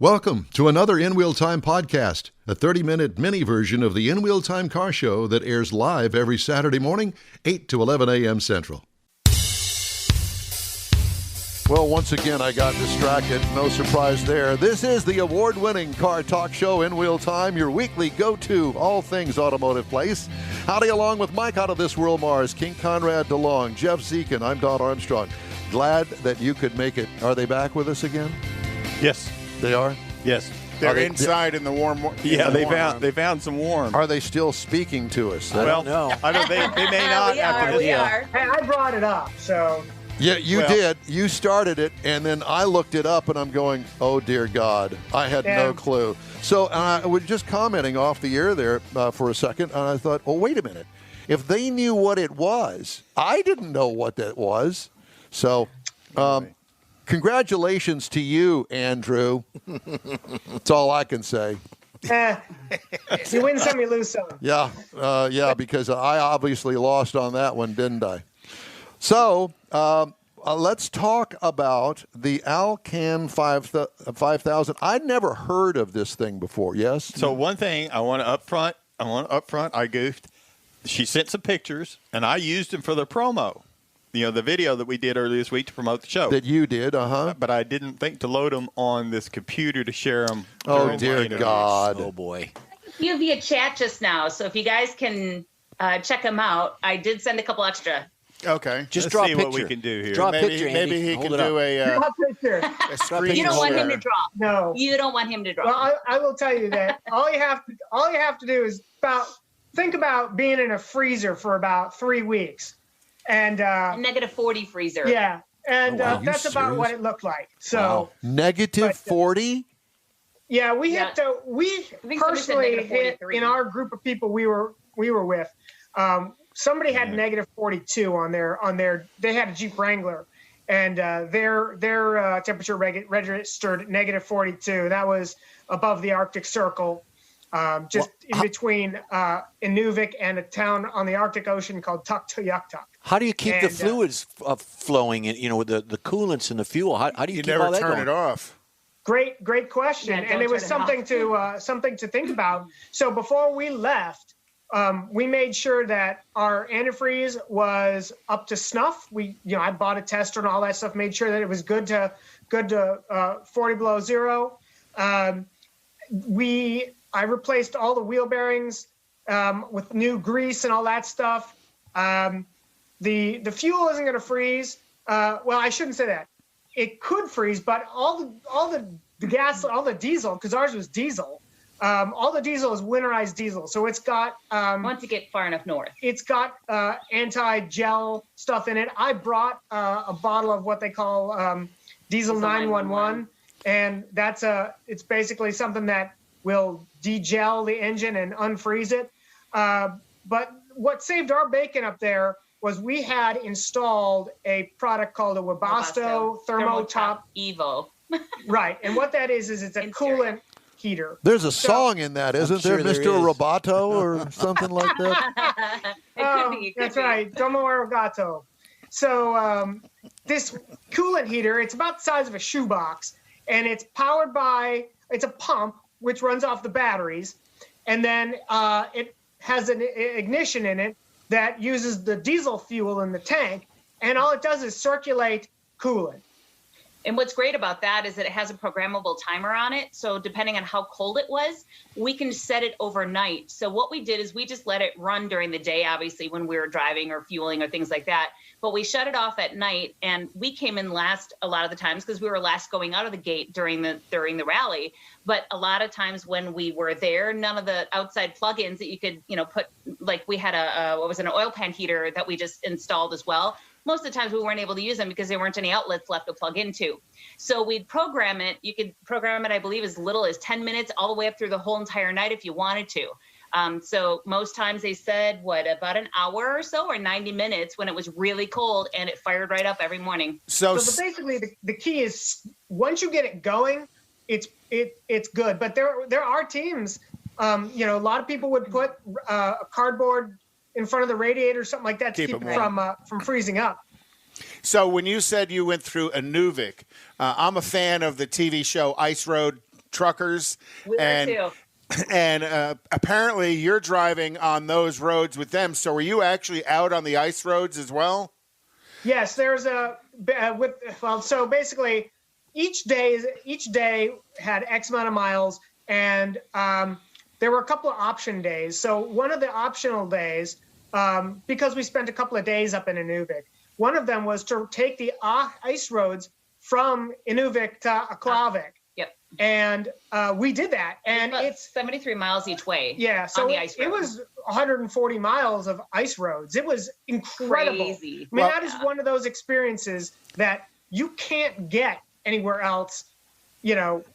Welcome to another In Wheel Time podcast, a 30-minute mini version of the In Wheel Time car show that airs live every Saturday morning, 8 to 11 a.m. Central. Well, once again, I got distracted. No surprise there. This is the award-winning car talk show, In Wheel Time, your weekly go-to all things automotive place. Howdy along with Mike out of This World Mars, King Conrad DeLong, Jeff Zekin. I'm Don Armstrong. Glad that you could make it. Are they back with us again? Yes. They are? Yes. They're inside in the warm. Yeah, they found some warm. Are they still speaking to us? I don't know. I don't. They may not after this. We are. Hey, I brought it up, so. Yeah, you did. You started it, and then I looked it up, and I'm going, oh, dear God. I had no clue. So I was just commenting off the air there for a second, and I thought, oh, wait a minute. If they knew what it was, I didn't know what that was. So congratulations to you, Andrew. That's all I can say. You win some, you lose some. Yeah, because I obviously lost on that one, didn't I? So let's talk about the Alcan 5000. I'd never heard of this thing before. Yes. So one thing I want to up front. I goofed. She sent some pictures, and I used them for the promo. You know, the video that we did earlier this week to promote the show. That you did, But I didn't think to load them on this computer to share them. Oh, dear God. Oh, boy. You via chat just now, so if you guys can check them out, I did send a couple extra. Okay. Just Let's draw see a picture. what we can do here. Draw a picture, Andy. Maybe he Hold can it do up. Draw a picture. a screen. You don't want him to share. draw. No. You don't want him to draw. Well, I will tell you that all you have to do is think about being in a freezer for about 3 weeks, and Negative 40 freezer. yeah, and Oh, wow. that's about what it looked like. So. Wow. Negative 40? Yeah, we Yeah. hit the we I think somebody said personally negative hit 43. in our group of people we were with. Somebody had negative 42 on their. They had a Jeep Wrangler, and their temperature registered at negative 42. That was above the Arctic Circle, in between Inuvik and a town on the Arctic Ocean called Tuktoyaktuk. How do you keep the And, fluids flowing, and with the coolants and the fuel? How do you You keep all never that turn going? it off. Great question, Yeah, and don't it was turn it off. something to think about. So before we left, we made sure that our antifreeze was up to snuff. I bought a tester and all that stuff, made sure that it was good to 40 below zero. I replaced all the wheel bearings with new grease and all that stuff. The fuel isn't going to freeze. Well, I shouldn't say that. It could freeze, but all the gas, all the diesel, because ours was diesel. All the diesel is winterized diesel, so it's got Once you get far enough north. it's got anti-gel stuff in it. I brought a bottle of what they call diesel 911, and it's basically something that will degel the engine and unfreeze it. But what saved our bacon up there was we had installed a product called a Webasto Thermotop. Evo. Right, and what that is it's a In coolant heater. There's a song in that, isn't there, sure there Mr. is. Roboto or something like that? It could That's be. right, Domo Arigato. So this coolant heater, it's about the size of a shoebox, and it's powered by, it's a pump, which runs off the batteries, and then it has an ignition in it that uses the diesel fuel in the tank, and all it does is circulate coolant. And what's great about that is that it has a programmable timer on it. So depending on how cold it was, we can set it overnight. So what we did is we just let it run during the day, obviously, when we were driving or fueling or things like that. But we shut it off at night, and we came in last a lot of the times because we were last going out of the gate during the rally. But a lot of times when we were there, none of the outside plugins that you could, put, like we had an oil pan heater that we just installed as well. Most of the times we weren't able to use them because there weren't any outlets left to plug into. So we'd program it. You could program it, I believe, as little as 10 minutes all the way up through the whole entire night if you wanted to. So most times they said, about an hour or so or 90 minutes when it was really cold, and it fired right up every morning. So basically the key is once you get it going, it's good. But there are teams, a lot of people would put a cardboard in front of the radiator or something like that to keep it from freezing up. So when you said you went through Inuvik, I'm a fan of the TV show Ice Road truckers. We are too. And apparently you're driving on those roads with them. So were you actually out on the ice roads as well? Yes, there's so basically each day had X amount of miles, and there were a couple of option days. So one of the optional days, because we spent a couple of days up in Inuvik, one of them was to take the ice roads from Inuvik to Aklavik. Yep. And we did that, and it's 73 miles each way. Yeah, so on the ice road. It was 140 miles of ice roads. It was incredible. Crazy. I mean, that is one of those experiences that you can't get anywhere else,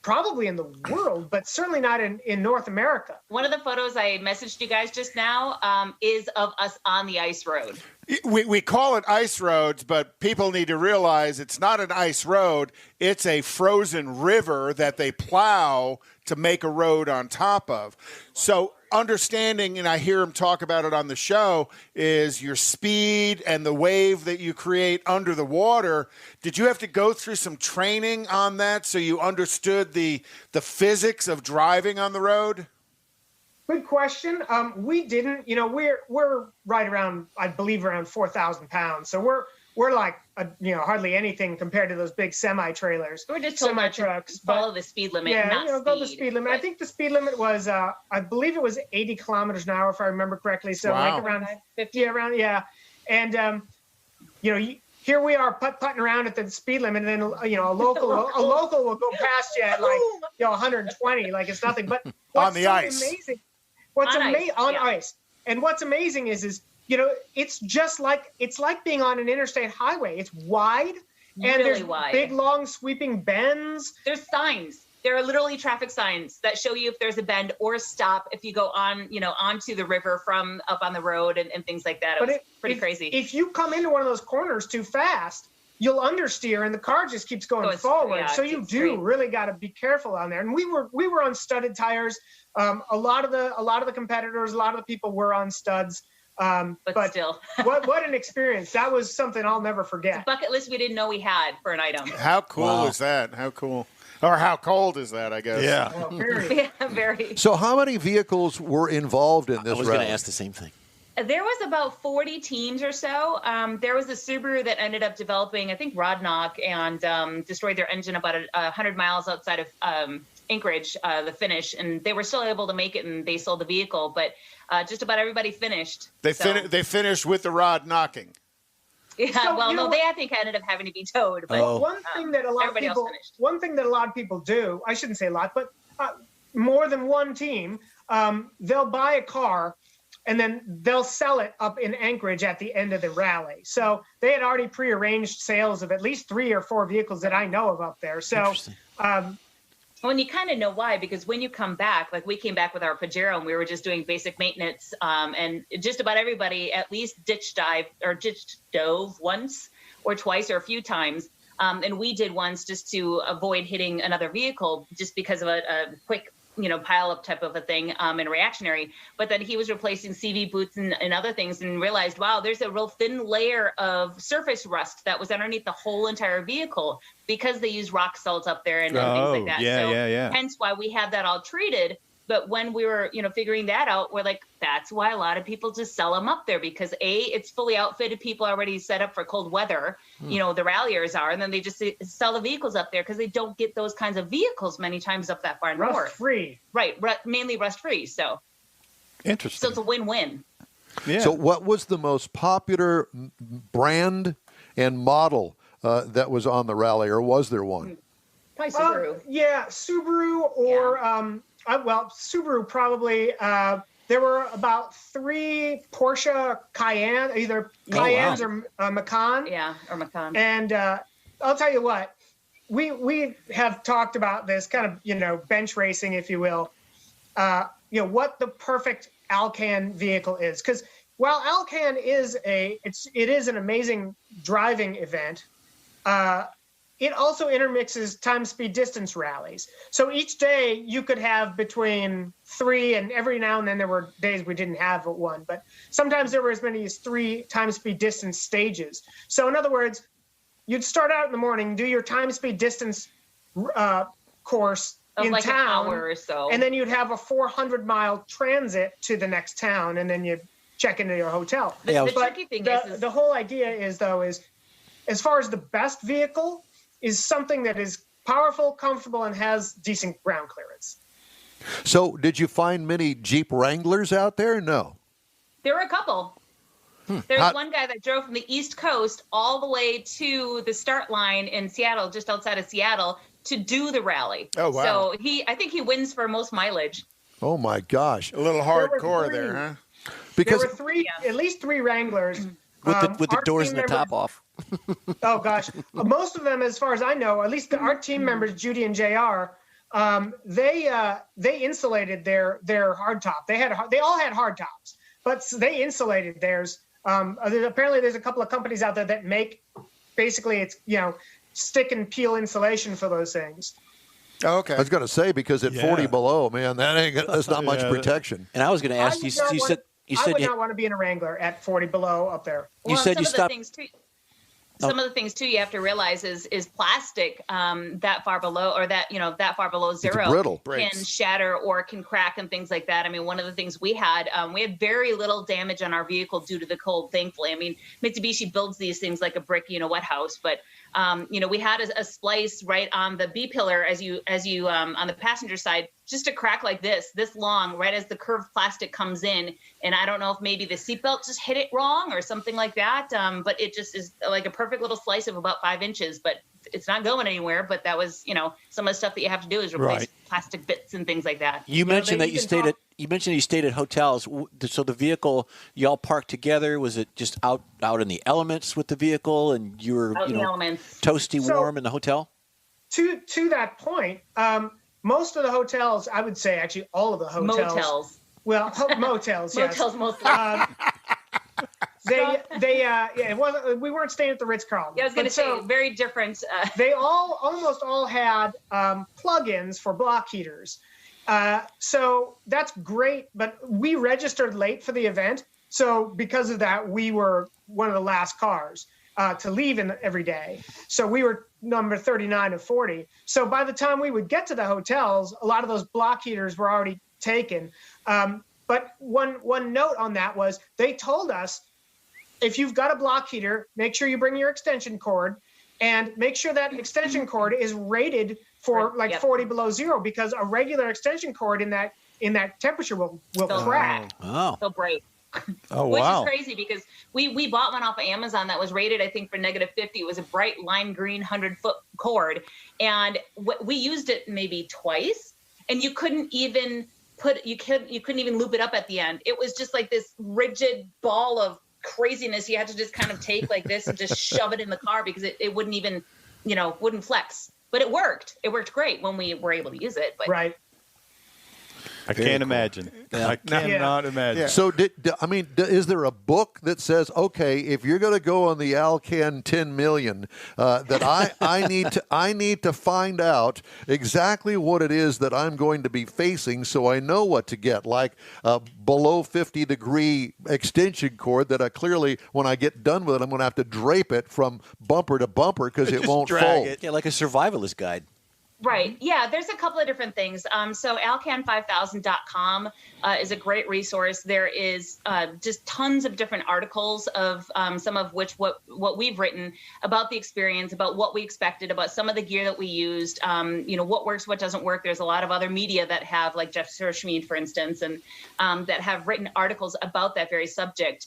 probably in the world, but certainly not in North America. One of the photos I messaged you guys just now is of us on the ice road. We call it ice roads, but people need to realize it's not an ice road. It's a frozen river that they plow to make a road on top of. So understanding, and I hear him talk about it on the show, is your speed and the wave that you create under the water. Did you have to go through some training on that so you understood the physics of driving on the road? Good question. We didn't. We're right around, I believe, around 4,000 pounds. So we're like hardly anything compared to those big semi trailers. We're just told semi trucks. Follow the speed limit. Yeah, not go the speed limit. I think the speed limit was, I believe it was 80 kilometers an hour, if I remember correctly. So like around 50, And here we are putting around at the speed limit, and then a local will go past you at 120, like it's nothing. But on the ice. Amazing. On ice. And what's amazing is it's just like being on an interstate highway. It's wide, and really there's wide. Big, long, sweeping bends. There's signs. There are literally traffic signs that show you if there's a bend or a stop if you go on, onto the river from up on the road and things like that. It was pretty crazy. If you come into one of those corners too fast, you'll understeer, and the car just keeps going forward. So you really got to be careful on there. And we were on studded tires. A lot of the competitors, a lot of the people were on studs. But still, what an experience! That was something I'll never forget. It's a bucket list we didn't know we had for an item. How cool is that? How cool, or how cold is that? I guess. Yeah. Oh, very. Very. So how many vehicles were involved in this I was rally? going to ask the same thing. There was about 40 teams or so. There was a Subaru that ended up developing, I think, rod knock and destroyed their engine about 100 miles outside of Anchorage, the finish, and they were still able to make it, and they sold the vehicle. But just about everybody finished. They finished with the rod knocking. Yeah, so, they I think ended up having to be towed. But One thing that a lot of people do, I shouldn't say a lot, but more than one team, they'll buy a car and then they'll sell it up in Anchorage at the end of the rally. So they had already prearranged sales of at least 3 or 4 vehicles that I know of up there. So, and you kind of know why, because when you come back, like we came back with our Pajero and we were just doing basic maintenance, and just about everybody at least ditch dove once or twice or a few times. And we did once just to avoid hitting another vehicle just because of a quick pile up type of a thing and reactionary. But then he was replacing CV boots and other things and realized, wow, there's a real thin layer of surface rust that was underneath the whole entire vehicle because they use rock salt up there and things like that. Yeah. Hence why we had that all treated. But when we were, figuring that out, we're like, that's why a lot of people just sell them up there because it's fully outfitted. People already set up for cold weather, the ralliers are, and then they just sell the vehicles up there because they don't get those kinds of vehicles many times up that far north. Rust-free. Right, mainly rust-free. So interesting. So it's a win-win. Yeah. So what was the most popular brand and model that was on the rally, or was there one? Probably Subaru. Subaru or Subaru probably. There were about 3 Porsche Cayenne, either Cayennes or Macan. Yeah, or Macan. And I'll tell you what, we have talked about this kind of, bench racing, if you will, what the perfect Alcan vehicle is. Because while Alcan is it is an amazing driving event, it also intermixes time, speed, distance rallies. So each day you could have between 3, and every now and then there were days we didn't have one, but sometimes there were as many as 3 time, speed, distance stages. So in other words, you'd start out in the morning, do your time, speed, distance course in like town, an hour or so. and then you'd have a 400-mile transit to the next town, and then you check into your hotel. The tricky thing is the whole idea is as far as the best vehicle is something that is powerful, comfortable, and has decent ground clearance. So did you find many Jeep Wranglers out there? No. there were a couple. There's one guy that drove from the East Coast all the way to the start line in Seattle, just outside of Seattle, to do the rally. Oh, wow. So I think he wins for most mileage. Oh my gosh. A little hardcore there, huh? Because there were at least three Wranglers. With the our doors team and the top members- off. Oh gosh, most of them, as far as I know, at least our team members, Judy and JR, they insulated their hardtop. They all had hardtops, but they insulated theirs. Apparently, there's a couple of companies out there that make basically stick and peel insulation for those things. Oh, okay. I was going to say, because at 40 below, man, that's not much protection. And I was going to ask you. I would not want to be in a Wrangler at 40 below up there. You said you stopped. Some of the things too you have to realize is plastic that far below, or that far below zero, it's brittle. can shatter or can crack and things like that. I mean, one of the things we had very little damage on our vehicle due to the cold, thankfully. I mean, Mitsubishi builds these things like a brick, wet house, but we had a splice right on the B pillar as you on the passenger side, just a crack like this long, right as the curved plastic comes in. And I don't know if maybe the seatbelt just hit it wrong or something like that. But it just is like a perfect little slice of about 5 inches, but it's not going anywhere. But that was, some of the stuff that you have to do is replace plastic bits and things like that. You mentioned that you stayed at hotels. So the vehicle, y'all parked together. Was it just out in the elements with the vehicle, and you were toasty warm in the hotel? To that point, most of the hotels, I would say actually all of the hotels. Motels. Well, motels, yes. Motels mostly. It wasn't. We weren't staying at the Ritz-Carlton. Yeah, I was going to say very different. They almost all had plug-ins for block heaters. So that's great, but we registered late for the event. So because of that, we were one of the last cars to leave every day. So we were number 39 of 40. So by the time we would get to the hotels, a lot of those block heaters were already taken. But one note on that was they told us, if you've got a block heater, make sure you bring your extension cord, and make sure that extension cord is rated for 40 below zero, because a regular extension cord in that temperature will crack. Oh, so bright. Oh, Which wow. is crazy, because we bought one off of Amazon that was rated, I think, for -50. It was a bright lime green 100-foot cord, and we used it maybe twice, and you couldn't even loop it up at the end. It was just like this rigid ball of craziness. You had to just kind of take like this and just shove it in the car, because it wouldn't even, wouldn't flex. But it worked. It worked great when we were able to use it. But right. I can't imagine. I cannot imagine. Yeah. So, is there a book that says, okay, if you're going to go on the Alcan 10 million, that I need to find out exactly what it is that I'm going to be facing, so I know what to get, like a below 50-degree extension cord that I clearly, when I get done with it, I'm going to have to drape it from bumper to bumper because it won't fold. Yeah, like a survivalist guide. Right. Yeah, there's a couple of different things. So alcan5000.com is a great resource. There is just tons of different articles of some of which what we've written about the experience, about what we expected, about some of the gear that we used, what works, what doesn't work. There's a lot of other media that have, like Jeff Schmid, for instance, and that have written articles about that very subject.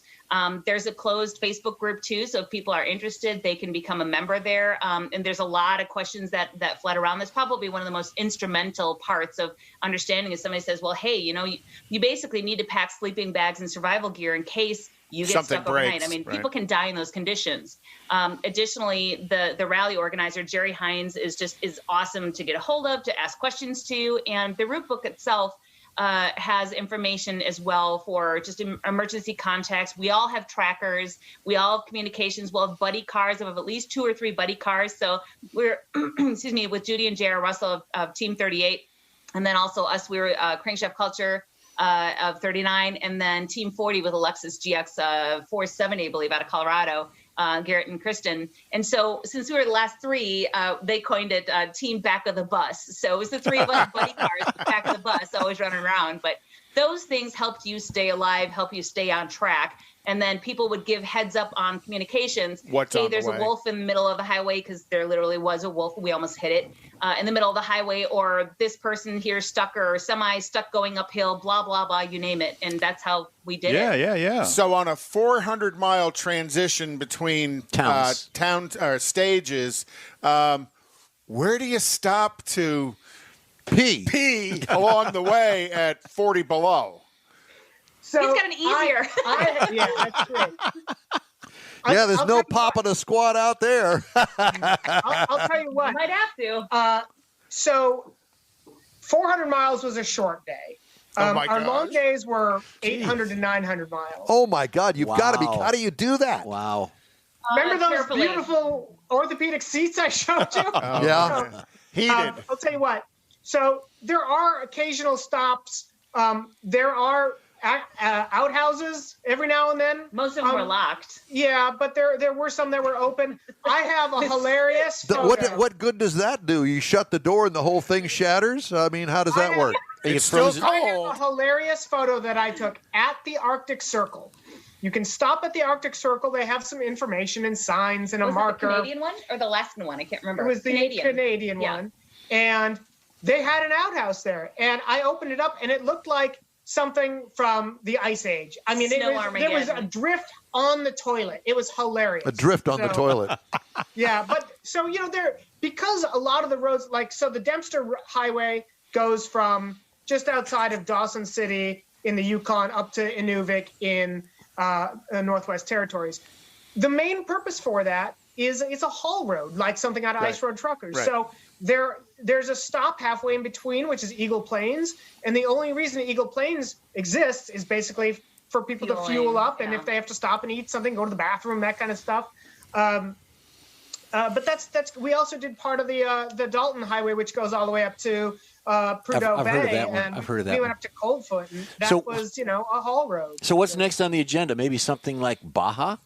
There's a closed Facebook group too, so if people are interested, they can become a member there. And there's a lot of questions that flood around. That's probably one of the most instrumental parts of understanding is somebody says, well, hey, you basically need to pack sleeping bags and survival gear in case you get Something stuck overnight. breaks, I mean, right. people can die in those conditions. Additionally, the rally organizer, Jerry Hines, is awesome to get a hold of, to ask questions to. And the route book itself has information as well for just emergency contacts. We all have trackers. We all have communications. We'll have buddy cars. We have at least 2 or 3 buddy cars. So we're, with Judy and J.R. Russell of Team 38. And then also us, we were Crankshaft Culture of 39. And then Team 40 with a Lexus GX 470, I believe, out of Colorado. Garrett and Kristen. And so since we were the last three, they coined it Team Back of the Bus. So it was the three of us buddy cars, back of the bus, always running around. But those things helped you stay alive, help you stay on track. And then people would give heads up on communications. Hey, there's a wolf in the middle of the highway, because there literally was a wolf. We almost hit it in the middle of the highway, or this person here stuck or semi-stuck going uphill, blah, blah, blah, you name it. And that's how we did it. Yeah. So on a 400-mile transition between stages, where do you stop to pee along the way at 40 below? So he's got an easier. Yeah, that's true. Yeah, there's no popping a squat out there. I'll tell you what. You might have to. So 400 miles was a short day. Our long days were 800 to 900 miles. Oh, my God. You've got to be. How do you do that? Wow. Remember those beautiful orthopedic seats I showed you? Yeah. Heated. I'll tell you what. So there are occasional stops. There are outhouses every now and then. Most of them were locked. Yeah, but there were some that were open. I have a hilarious photo. What good does that do? You shut the door and the whole thing shatters? I mean, how does that work? It's still cold. I have a hilarious photo that I took at the Arctic Circle. You can stop at the Arctic Circle. They have some information and signs and a marker. Was it the Canadian one or the Alaskan one? I can't remember. It was the Canadian one. And they had an outhouse there. And I opened it up, and it looked like something from the Ice Age. I mean, there was a drift on the toilet. It was hilarious. A drift on the toilet. Yeah, but so, because a lot of the roads, the Dempster Highway goes from just outside of Dawson City in the Yukon up to Inuvik in Northwest Territories. The main purpose for that is it's a haul road, like something out of Ice Road Truckers. Right. So there's a stop halfway in between, which is Eagle Plains. And the only reason Eagle Plains exists is basically for people to fuel up. And if they have to stop and eat something, go to the bathroom, that kind of stuff. But that's we also did part of the Dalton Highway, which goes all the way up to Prudhoe I've Bay. heard of that one. And I've heard of that we went one. up to Coldfoot, and that was, a haul road. So what's next on the agenda? Maybe something like Baja?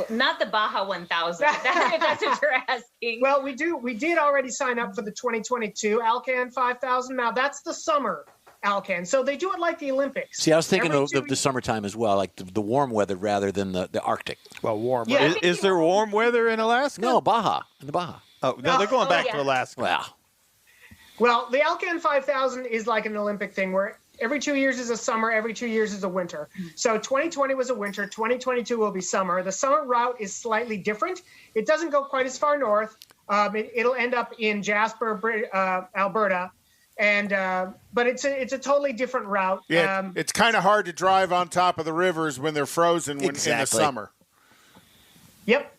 Not the Baja 1000. If that's what you're asking. Well, we did already sign up for the 2022 Alcan 5000. Now that's the summer Alcan, so they do it like the Olympics. See, I was thinking of the summertime as well, like the warm weather rather than the Arctic. Well, warm. Yeah. Is there warm weather in Alaska? No, Baja. In the Baja. Oh, no, they're going back to Alaska. Wow. Well, the Alcan 5000 is like an Olympic thing where every 2 years is a summer, every 2 years is a winter. So 2020 was a winter, 2022 will be summer. The summer route is slightly different. It doesn't go quite as far north. It'll end up in Jasper, Alberta. But it's a totally different route. Yeah, it's kind of hard to drive on top of the rivers when they're frozen in the summer. Yep.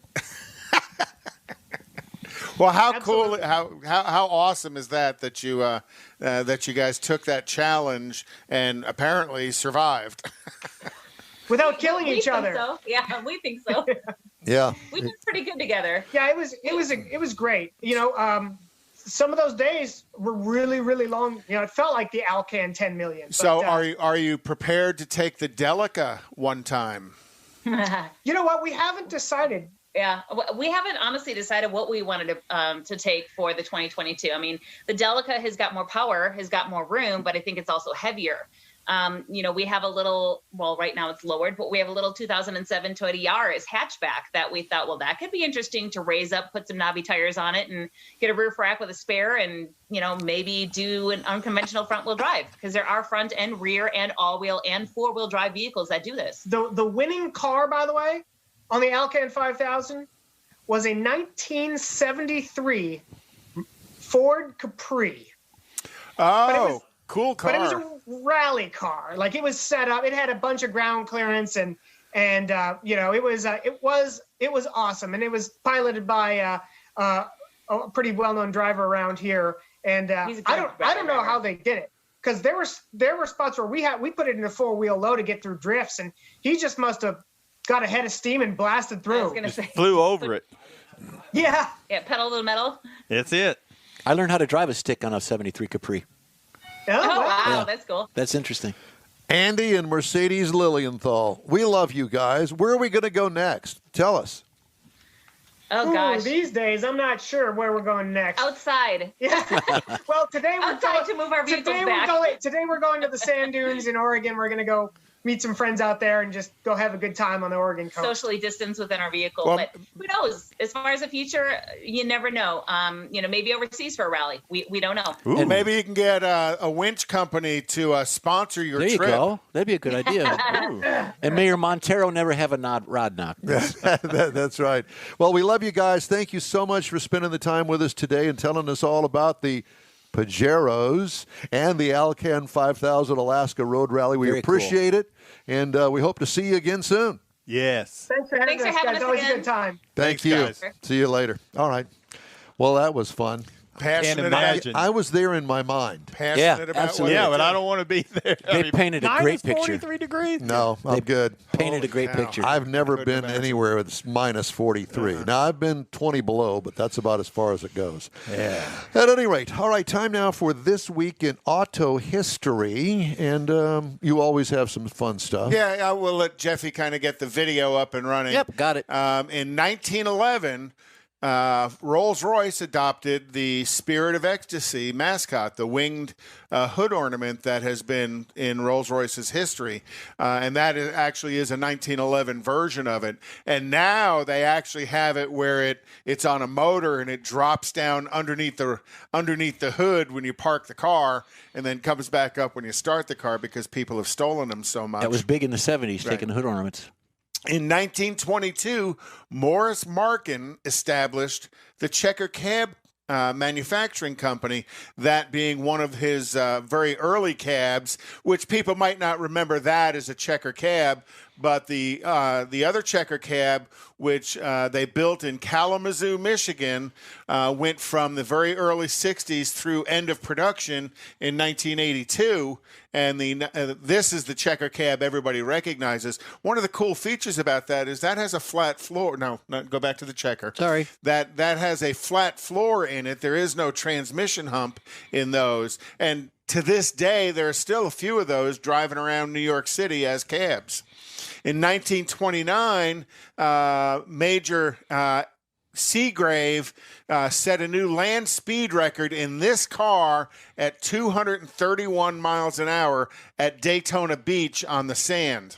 Well, how cool, how awesome is that you guys took that challenge and apparently survived without killing each other. So. Yeah, we think so. Yeah, we did pretty good together. Yeah, it was great. Some of those days were really, really long. It felt like the Alcan 10 million. So are you prepared to take the Delica one time? You know what? We haven't decided. Yeah, we haven't honestly decided what we wanted to take for the 2022. I mean, the Delica has got more power, has got more room, but I think it's also heavier. We have a little, well, right now it's lowered, but we have a little 2007 Toyota Yaris hatchback that we thought, well, that could be interesting to raise up, put some knobby tires on it and get a roof rack with a spare and, maybe do an unconventional front wheel drive, because there are front and rear and all wheel and 4-wheel drive vehicles that do this. The winning car, by the way, on the Alcan 5000 was a 1973 Ford Capri. Oh, cool car. But it was a rally car. Like, it was set up. It had a bunch of ground clearance and it was awesome. And it was piloted by a pretty well-known driver around here. And I don't know how they did it, because there were spots where we put it in a 4-wheel low to get through drifts, and he just must have got a head of steam and blasted through. I was gonna say, flew over it. Yeah. Yeah, pedal to the metal. That's it. I learned how to drive a stick on a 73 Capri. Oh, wow, Yeah. that's cool. That's interesting. Andy and Mercedes Lilienthal. We love you guys. Where are we going to go next? Tell us. Oh, gosh. These days, I'm not sure where we're going next. Outside. Yeah. Well, today we're Outside to move our vehicles back. Today we're going to the sand dunes in Oregon. We're going to go meet some friends out there and just go have a good time on the Oregon coast. Socially distanced within our vehicle. Well, but who knows? As far as the future, you never know. Maybe overseas for a rally. We don't know. Ooh, maybe you can get a winch company to sponsor your trip. There you go. That'd be a good idea. And Mayor Montero never have a rod knock. That's right. Well, we love you guys. Thank you so much for spending the time with us today and telling us all about the Pajeros and the Alcan 5000 Alaska Road Rally. We appreciate it, and we hope to see you again soon. Yes. Thanks for having us, guys. Always a good time. Thanks, you. Guys. See you later. All right. Well, that was fun. Passionate imagine. I was there in my mind. Passionate about absolutely. what Yeah, they but do. I don't want to be there. They painted a great picture. 43 degrees. No, I'm good. Painted a great cow. picture. I've never Couldn't been imagine. anywhere with minus 43. Now, I've been 20 below, but that's about as far as it goes. Yeah. At any rate, all right, time now for This Week in Auto History. And you always have some fun stuff. Yeah, I will let Jeffy kind of get the video up and running. Yep, got it. In 1911, Rolls-Royce adopted the Spirit of Ecstasy mascot, the winged hood ornament that has been in Rolls-Royce's history. And that actually is a 1911 version of it. And now they actually have it where it's on a motor and it drops down underneath the hood when you park the car and then comes back up when you start the car because people have stolen them so much. That was big in the 70s, taking hood ornaments. In 1922, Morris Markin established the Checker Cab manufacturing company, that being one of his very early cabs, which people might not remember that as a Checker cab, but the other Checker cab, which they built in Kalamazoo, Michigan, went from the very early 60s through end of production in 1982. And this is the Checker cab everybody recognizes. One of the cool features about that is that has a flat floor. No, go back to the Checker. Sorry. That has a flat floor in it. There is no transmission hump in those. And to this day, there are still a few of those driving around New York City as cabs. In 1929, Major Seagrave set a new land speed record in this car at 231 miles an hour at Daytona Beach on the sand,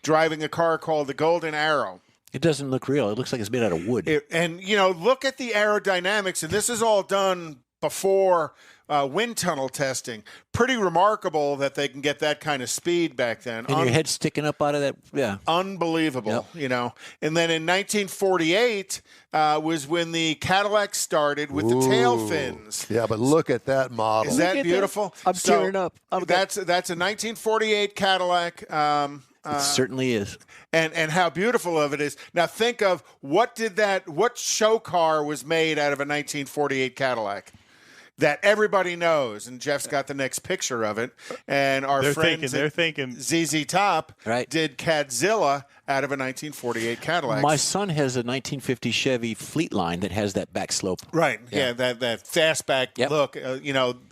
driving a car called the Golden Arrow. It doesn't look real. It looks like it's made out of wood. Look at the aerodynamics, and this is all done before wind tunnel testing. Pretty remarkable that they can get that kind of speed back then. And your head sticking up out of that, yeah. Unbelievable, Yep. And then in 1948 was when the Cadillac started with the tail fins. Yeah, but look at that model. Is that beautiful? I'm tearing up. That's a 1948 Cadillac. It certainly is. And how beautiful of it is. Now think of what show car was made out of a 1948 Cadillac that everybody knows, and Jeff's got the next picture of it. And They're thinking ZZ Top Right. did Cadzilla out of a 1948 Cadillac. My son has a 1950 Chevy Fleetline that has that back slope. Right. Yeah, that fastback Yep. look.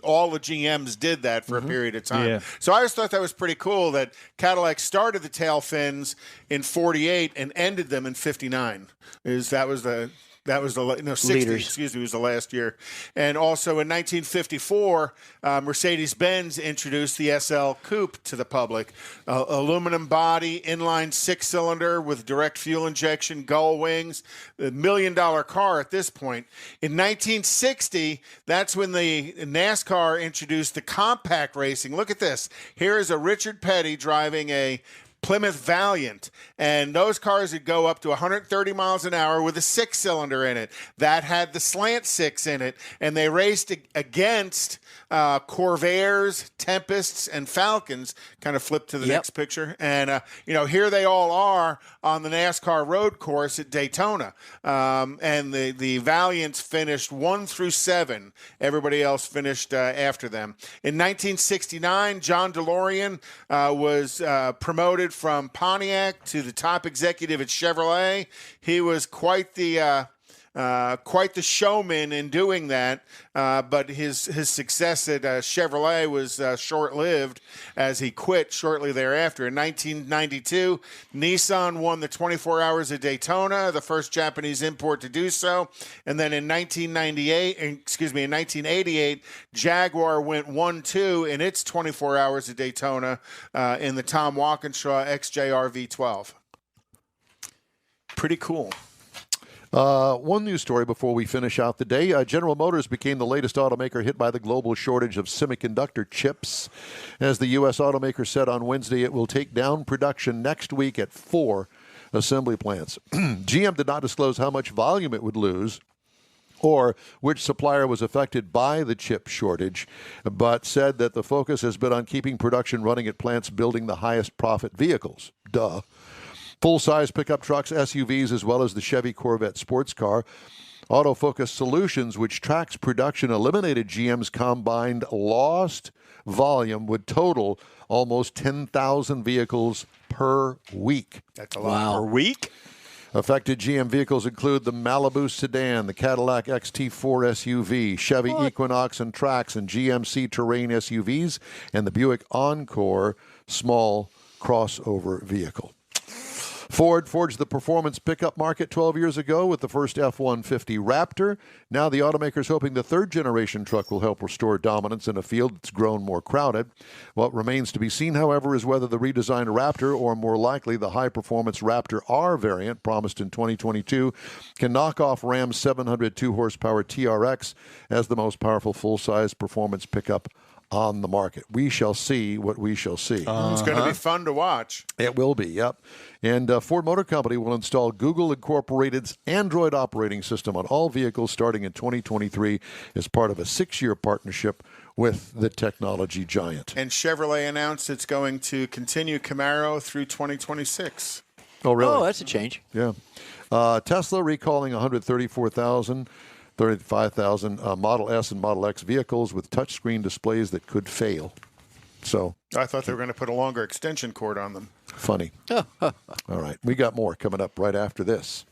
All the GMs did that for a period of time. Yeah. So I always thought that was pretty cool that Cadillac started the tail fins in 48 and ended them in 59. That was the 60. Leaders. Excuse me, was the last year. And also in 1954, Mercedes-Benz introduced the SL Coupe to the public. Aluminum body, inline 6-cylinder with direct fuel injection, gull wings, $1 million car at this point. In 1960, that's when the NASCAR introduced the compact racing. Look at this. Here is a Richard Petty driving a Plymouth Valiant, and those cars would go up to 130 miles an hour with a 6-cylinder in it. That had the slant 6 in it, and they raced against Corvairs, Tempests, and Falcons. Kind of flip to the next picture. And, here they all are on the NASCAR road course at Daytona. And the Valiants finished 1 through 7. Everybody else finished after them. In 1969, John DeLorean was promoted from Pontiac to the top executive at Chevrolet. He was quite the quite the showman in doing that, but his success at Chevrolet was short-lived as he quit shortly thereafter. In 1992, Nissan won the 24 Hours of Daytona, the first Japanese import to do so. And then in 1988, Jaguar went 1-2 in its 24 Hours of Daytona in the Tom Walkinshaw XJR V12. Pretty cool. One news story before we finish out the day. General Motors became the latest automaker hit by the global shortage of semiconductor chips. As the U.S. automaker said on Wednesday, it will take down production next week at 4 assembly plants. GM did not disclose how much volume it would lose or which supplier was affected by the chip shortage, but said that the focus has been on keeping production running at plants building the highest profit vehicles. Duh. Full-size pickup trucks, SUVs, as well as the Chevy Corvette sports car. Autofocus Solutions, which tracks production, eliminated GM's combined lost volume would total almost 10,000 vehicles per week. That's a lot. Per week? Affected GM vehicles include the Malibu sedan, the Cadillac XT4 SUV, Chevy Equinox and Trax and GMC Terrain SUVs, and the Buick Encore small crossover vehicle. Ford forged the performance pickup market 12 years ago with the first F-150 Raptor. Now the automaker's hoping the third-generation truck will help restore dominance in a field that's grown more crowded. What remains to be seen, however, is whether the redesigned Raptor, or more likely the high-performance Raptor R variant promised in 2022, can knock off Ram's 702 horsepower TRX as the most powerful full-size performance pickup on the market. We shall see what we shall see. It's going to be fun to watch. It will be, yep. And Ford Motor Company will install Google Incorporated's Android operating system on all vehicles starting in 2023 as part of a 6-year partnership with the technology giant. And Chevrolet announced it's going to continue Camaro through 2026. Oh, really? Oh, that's a change. Yeah. Tesla recalling 35,000 Model S and Model X vehicles with touchscreen displays that could fail. So I thought they were going to put a longer extension cord on them. Funny. All right. We got more coming up right after this.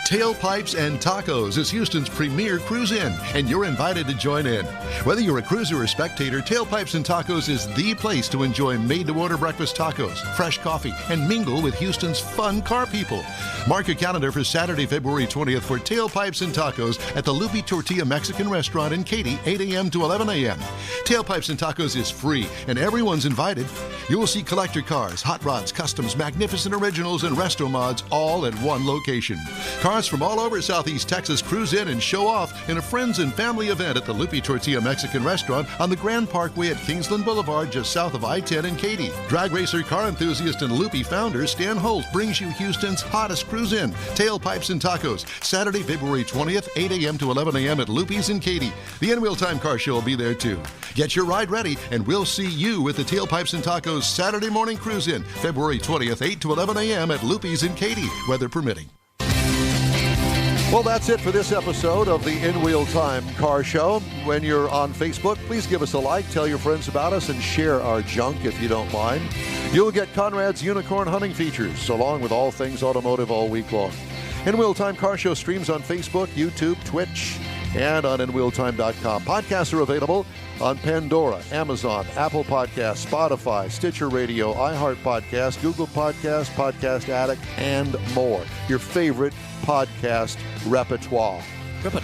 Tailpipes and Tacos is Houston's premier cruise-in, and you're invited to join in. Whether you're a cruiser or spectator, Tailpipes and Tacos is the place to enjoy made-to-order breakfast tacos, fresh coffee, and mingle with Houston's fun car people. Mark your calendar for Saturday, February 20th for Tailpipes and Tacos at the Lupi Tortilla Mexican Restaurant in Katy, 8 a.m. to 11 a.m. Tailpipes and Tacos is free, and everyone's invited. You will see collector cars, hot rods, customs, magnificent originals, and resto mods all at one location. Cars from all over Southeast Texas cruise in and show off in a friends and family event at the Lupi Tortilla Mexican Restaurant on the Grand Parkway at Kingsland Boulevard, just south of I-10 in Katy. Drag racer, car enthusiast, and Lupi founder Stan Holt brings you Houston's hottest cruise in, Tailpipes and Tacos, Saturday, February 20th, 8 a.m. to 11 a.m. at Lupi's in Katy. The In Wheel Time Car Show will be there too. Get your ride ready, and we'll see you at the Tailpipes and Tacos Saturday morning cruise in, February 20th, 8 to 11 a.m. at Lupi's in Katy, weather permitting. Well, that's it for this episode of the In Wheel Time Car Show. When you're on Facebook, please give us a like, tell your friends about us, and share our junk if you don't mind. You'll get Conrad's Unicorn Hunting features, along with all things automotive all week long. In Wheel Time Car Show streams on Facebook, YouTube, Twitch, and on InWheelTime.com. Podcasts are available on Pandora, Amazon, Apple Podcasts, Spotify, Stitcher Radio, iHeart Podcast, Google Podcasts, Podcast Addict, and more. Your favorite podcast repertoire.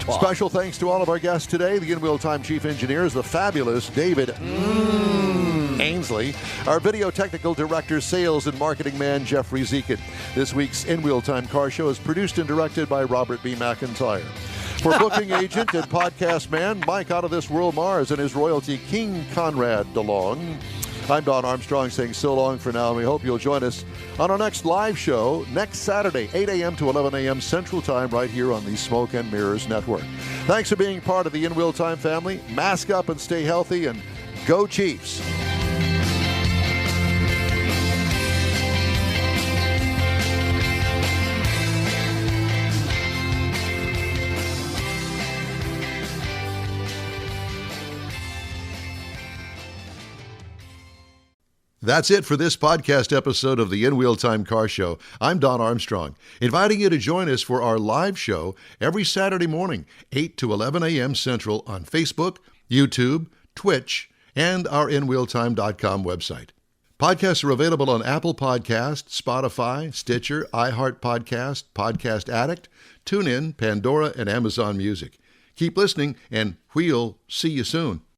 Special thanks to all of our guests today. The In Wheel Time Chief Engineer is the fabulous David Ainsley. Our video technical director, sales and marketing man, Jeffrey Zekin. This week's In Wheel Time Car Show is produced and directed by Robert B. McIntyre. For booking agent and podcast man, Mike Out of This World Mars and his royalty, King Conrad DeLong. I'm Don Armstrong saying so long for now, and we hope you'll join us on our next live show next Saturday, 8 a.m. to 11 a.m. Central Time, right here on the Smoke and Mirrors Network. Thanks for being part of the In Wheel Time family. Mask up and stay healthy, and go Chiefs. That's it for this podcast episode of the In Wheel Time Car Show. I'm Don Armstrong, inviting you to join us for our live show every Saturday morning, 8 to 11 a.m. Central on Facebook, YouTube, Twitch, and our InWheelTime.com website. Podcasts are available on Apple Podcasts, Spotify, Stitcher, iHeart Podcast, Podcast Addict, TuneIn, Pandora, and Amazon Music. Keep listening, and we'll see you soon.